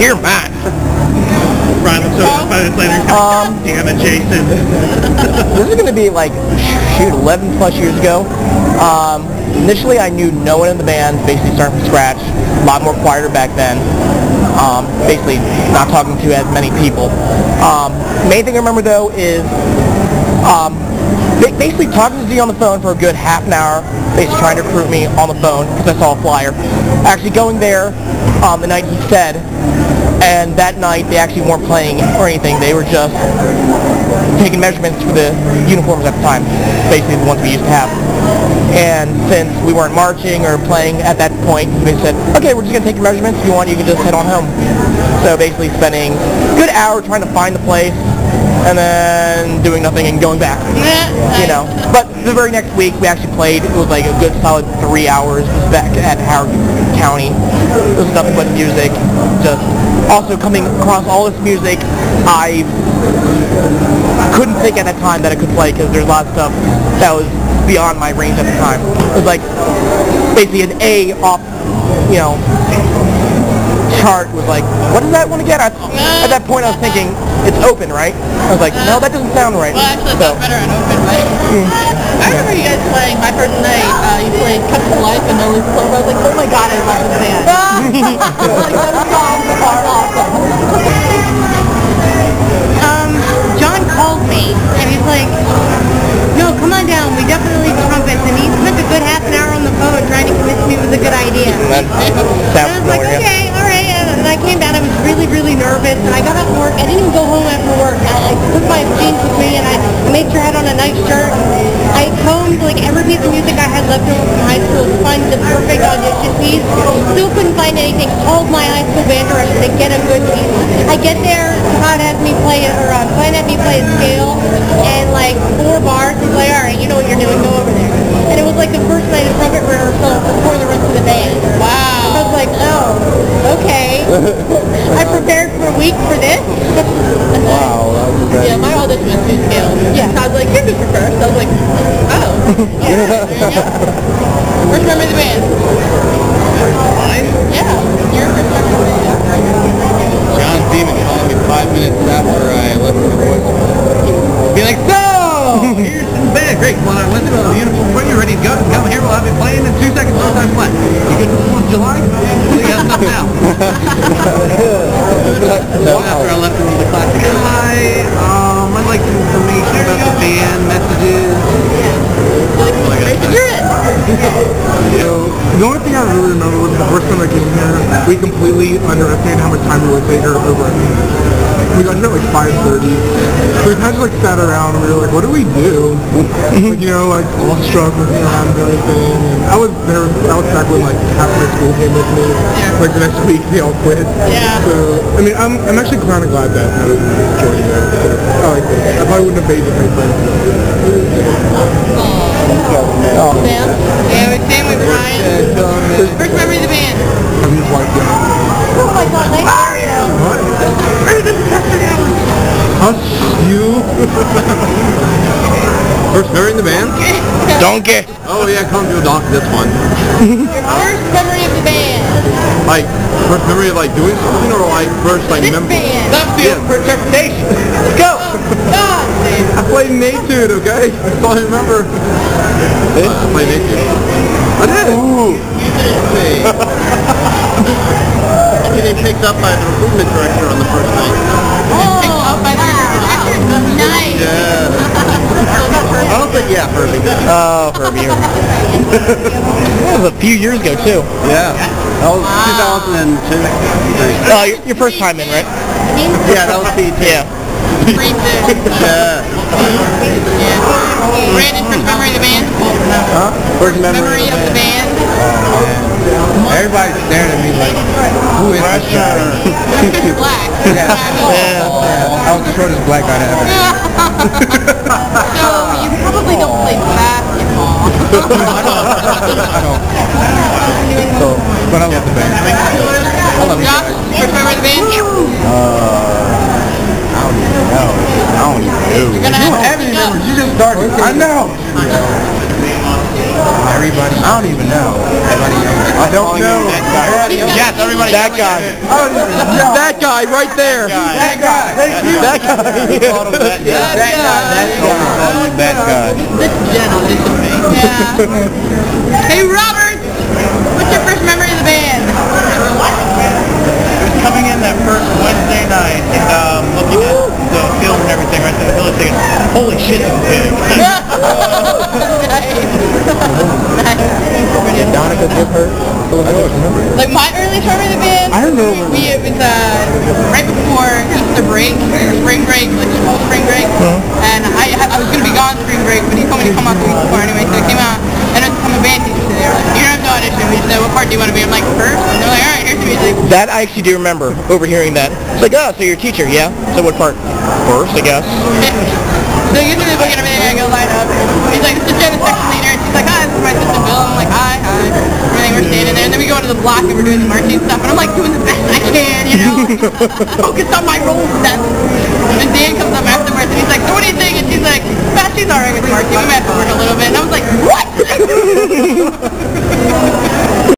You're mine. Brian, let's show 5 minutes later. Damn it, Jason. This is going to be like, shoot, 11 plus years ago. Initially, I knew no one in the band, basically starting from scratch. A lot more quieter back then. Basically not talking to as many people. Main thing I remember though is basically talking to Z on the phone for a good half an hour, basically trying to recruit me on the phone because I saw a flyer. Actually going there the night he said, and that night they actually weren't playing or anything. They were just taking measurements for the uniforms at the time, basically the ones we used to have. And since we weren't marching or playing at that point, they said, okay, we're just going to take your measurements. If you want, you can just head on home. So basically spending a good hour trying to find the place and then doing nothing and going back. You know. But the very next week, we actually played. It was like a good solid 3 hours back at Howard County. It was nothing but music. Just also coming across all this music, I couldn't think at that time that I could play because there's a lot of stuff that was beyond my range at the time. It was like basically an A off, you know, chart was like, what does that one again? At that point I was thinking, it's open, right? I was like, no, that doesn't sound right. Well, actually, that's better on open, right? I remember you guys playing my first night. You played Cut to Life and No Loose Club. I was like, oh my god, I love this band. Like, those songs are awesome. John called me, and he's like, no, come on down, we definitely need trumpets, and he spent a good half an hour on the phone trying to convince me it was a good idea. That And I was like, okay, all right, and I came down, I was really, really nervous, and I got off work, I didn't even go home after work, I took my jeans with me, and I made sure I had on a nice shirt, I combed like every piece of music I had left over from high school to find the perfect audition piece, still couldn't find anything, called my high school band director to get a good piece. I get there, Todd has me play, Glenn had me play a scale, and like 4 bars, he's like, all right, you know what you're doing, go over there. And it was like the first night of trumpet rehearsal before the rest of the band. Wow. I was like, oh, okay. I prepared for a week for this. Wow, that was Yeah, my audition was 2 scales. Yeah. I was like, you're good for first. I was like, oh. Yeah, there you go. First member of the band. Mine? Yeah, you're first member of the band. John Demon calling me 5 minutes after I left the voice. Be like, so, here's the band. Great. Well, I went to the uniform for you. Ready to go? Come here. We'll have you playing in 2 seconds. No time flat. You good for the 4th of July? Well, you got stuff now. So after I left the classic guy, I'd like some information about the band, messages. The only thing I really remember was the first time I came here, we completely underestimated how much time we would take here over. We got here at like 5:30. So we kind of just like sat around and we were like, what do we do? Like, you know, like all struggling around and everything. And I was back when like half my school came with me. Like the next week they all quit. Yeah. So I mean I'm actually kind of glad that I was joining there. I like it. I probably wouldn't have made the same friends. Oh. Sam? Yeah, with Sam, with Ryan. First member of the band. I'm just like, Oh my god, they are you. what? Hush you. First member in the band? Donkey. Oh yeah, come to a donkey. That's fun. First memory of the band. Like first memory of like doing something, or like first like This memory. band. Left field for interpretation. Let's go. God, Sam. I played Natude, okay? That's all I remember. I played Natude. I did. Ooh. Getting picked up by the recruitment director on the first night. Oh, by the director. Nice. Yeah. I don't think, yeah, Herbie. Oh, Herbie. That was a few years ago too. Yeah. That was 2002. Your first time in, right? Yeah, that was P2. Yeah. Yeah. Brandon, first memory of the band. Huh? First Memory of the band. Everybody's staring at me like, who is this guy? Black. Yeah. I was the shortest black guy ever. So you probably don't play basketball. So, but I love the band. I love you Josh, guys. first member of the band. I don't even know. You're gonna have to speak up. You just started. I know. Everybody. I don't even know. I don't know. Yes, everybody. That guy. That guy right there. That guy. That guy. That guy. This Jen auditioned me. Yeah. Hey, Robert! What's your first memory of the band? Coming in that first Wednesday night and looking at the field and everything right there in the village thinking, holy shit, this is big. Did Donica give her? Like my earliest memory of the band, I remember. it was right before Easter break, or spring break, like school spring break, and I was going to be gone spring break, but he told me to come out the week before anyway, so I came out, and it was become a band teacher, so they were like, you don't have to audition, we said, what part do you want to be? I'm like, first, and they're like, alright, here's the music. That I actually do remember overhearing that. It's like, oh, so you're a teacher, yeah? So what part? First, I guess. So you do the book and everything, I go line up. He's like, this is Jen, the section leader. She's like, hi, this is my sister Bill. I'm like, hi. Everything, we're standing there. And then we go into the block and we're doing the marching stuff. And I'm like doing the best I can, you know? Focused on my role steps. And Dan comes up afterwards and he's like, so what do you think? And she's like, she's alright with marching. We met to work